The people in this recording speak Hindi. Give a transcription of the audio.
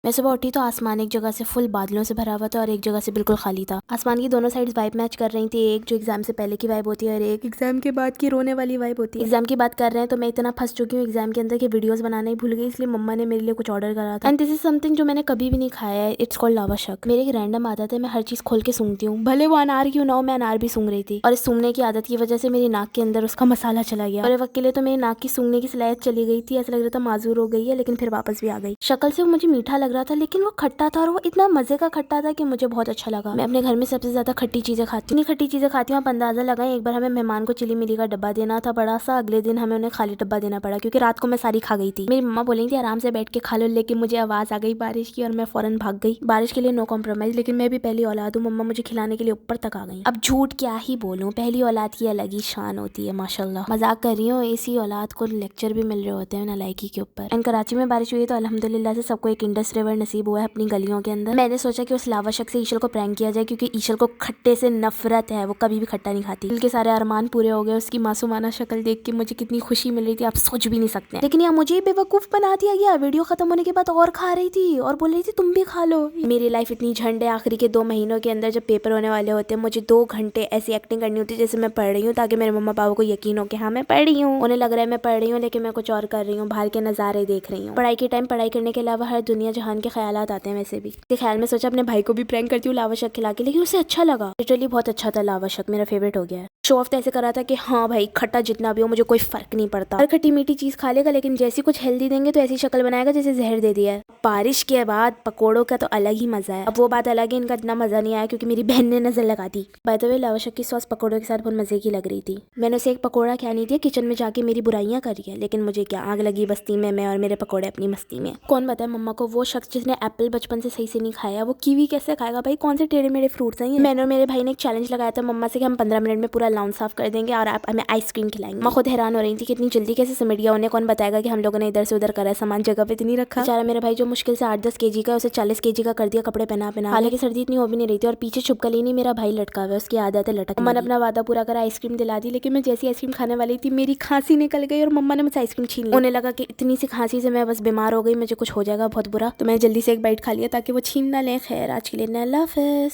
मैं सुबह उठी तो आसमान एक जगह से फुल बादलों से भरा हुआ था और एक जगह से बिल्कुल खाली था। आसमान की दोनों साइड्स वाइब मैच कर रही थी, एक जो एग्जाम से पहले की वाइब होती है और एक एग्जाम के बाद की रोने वाली वाइब होती है। एग्जाम की बात कर रहे हैं तो मैं इतना फंस चुकी हूँ एग्जाम के अंदर कि वीडियोस बनाना ही भूल गई, इसलिए मम्मा ने मेरे लिए कुछ ऑर्डर करा था। एंड दिस इज समथिंग जो मैंने कभी भी नहीं खाया है। इट्स कॉल्ड लावा शक। मेरी एक रैंडम आदत है, मैं हर चीज खोल के सूंघती हूँ, भले वो अनार क्यों ना हो। मैं अनार भी सूंघ रही थी और इस सूंघने की आदत की वजह से मेरी नाक के अंदर उसका मसाला चला गया और वक्त के लिए तो मेरी नाक की सूंघने की सलाहियत चली गई थी। ऐसा लग रहा था माजूर हो गई है, लेकिन फिर वापस भी आ गई। शक्ल से वो मुझे मीठा लग रहा था, लेकिन वो खट्टा था और वो इतना मजे का खट्टा था कि मुझे बहुत अच्छा लगा। मैं अपने घर में सबसे ज्यादा खट्टी चीजें खाती हूँ। खट्टी चीजें खाती हूँ। आप अंदाजा लगाएं, एक बार हमें मेहमान को चिली मिली का डब्बा देना था बड़ा सा, अगले दिन हमें उन्हें खाली डब्बा देना पड़ा क्योंकि रात को मैं सारी खा गई थी। मेरी मम्मा बोली थी आराम से बैठ के खा लो, लेकिन मुझे आवाज आ गई बारिश की और मैं फौरन भाग गई। बारिश के लिए नो कॉम्प्रोमाइज, लेकिन मैं भी पहली औलाद हूँ, मम्मा मुझे खिलाने के लिए ऊपर तक आ गई। अब झूठ क्या ही बोलूं, पहली औलाद की अलग ही शान होती है माशाल्लाह। मजाक कर रही हूँ, इसी औलाद को लेक्चर भी मिल रहे होते हैं नालायकी के ऊपर। एंड कराची में बारिश हुई तो अल्हम्दुलिल्लाह से सबको एक इंडस रिवर नसीब हुआ है अपनी गलियों के अंदर। मैंने सोचा कि उस लावा शक से ईशल को प्रैंक किया जाए क्योंकि ईशल को खट्टे से नफरत है, वो कभी भी खट्टा नहीं खाती। दिल के सारे अरमान पूरे हो गए। उसकी मासूमाना शक्ल देख के मुझे कितनी खुशी मिल रही थी आप सोच भी नहीं सकते। लेकिन यार मुझे बेवकूफ बना दिया गया। वीडियो खत्म होने के बाद और खा रही थी और बोल रही थी तुम भी खा लो। मेरी लाइफ इतनी झंड है। आखिरी के 2 महीनों के अंदर जब पेपर होने वाले होते हैं, मुझे 2 घंटे ऐसी एक्टिंग करनी होती है जैसे मैं पढ़ रही हूँ, ताकि मेरे मम्मा पापा को यकीन हो कि हाँ मैं पढ़ रही हूँ। उन्हें लग रहा है मैं पढ़ रही हूँ, लेकिन मैं कुछ और कर रही हूँ, बाहर के नजारे देख रही हूँ। पढ़ाई के टाइम पढ़ाई करने के अलावा हर दुनिया जहान के ख्यालात आते हैं। वैसे भी इस ख्याल में सोचा अपने भाई को भी प्रैंक करती हूँ लावा शक खिला के, लेकिन उसे अच्छा लगा। लिटरली बहुत अच्छा था। लावा शक मेरा फेवरेट हो गया है। शो ऑफ तो ऐसे करा था कि हाँ भाई खट्टा जितना भी हो मुझे कोई फर्क नहीं पड़ता। हर खट्टी मीठी चीज खा लेगा, लेकिन जैसी कुछ हेल्दी देंगे तो ऐसी शक्ल बनाएगा जैसे जहर दे दिया है। बारिश के बाद पकोड़ों का तो अलग ही मजा है। अब वो बात अलग है, इनका इतना मजा नहीं आया क्योंकि मेरी बहन ने नजर लगा दी। बाय द वे लावा शक की सॉस पकोड़ों के साथ बहुत मजे की लग रही थी। मैंने उसे एक पकोड़ा क्या नहीं दिया, किचन में जाके मेरी बुराइयां करी है, लेकिन मुझे क्या आग लगी बस्ती में, मैं और मेरे पकोड़े अपनी मस्ती में। कौन बताए मम्मा को, वो शख्स जिसने एप्पल बचपन से सही से नहीं खाया वो कीवी कैसे खाएगा भाई? कौन से टेढ़े मेढ़े फ्रूट्स हैं ये? मैंने और मेरे भाई ने एक चैलेंज लगाया था मम्मा से कि हम 15 मिनट में पूरा लाउंज साफ कर देंगे और आप हमें आइसक्रीम खिलाएंगे। मैं खुद हैरान हो रही थी कि इतनी जल्दी कैसे सिमट गया। उन्हें कौन बताएगा कि हम लोगों ने इधर से उधर करा है, सामान जगह पे तो नहीं रखा। बेचारा मेरा भाई जो मुश्किल से 8-10 kg का, उसे 40 kg का कर दिया कपड़े पहना पहना। हालांकि सर्दी इतनी हो भी नहीं रही थी और पीछे छुपकली नहीं मेरा भाई लटका हुआ है, उसकी आदत है लटक। मैंने अपना वादा पूरा करा, आइसक्रीम दिला दी, लेकिन मैं जैसी आइसक्रीम खाने वाली थी मेरी खांसी निकल गई और मम्मा ने मुझसे आइसक्रीम छीन ली। उन्हें लगा कि इतनी सी खांसी से मैं बस बीमार हो गई, मुझे कुछ हो जाएगा बहुत बुरा, तो मैं जल्दी से एक बाइट खा लिया ताकि वो छीन ना ले। खैर आज के लिए अल्लाह हाफिज़।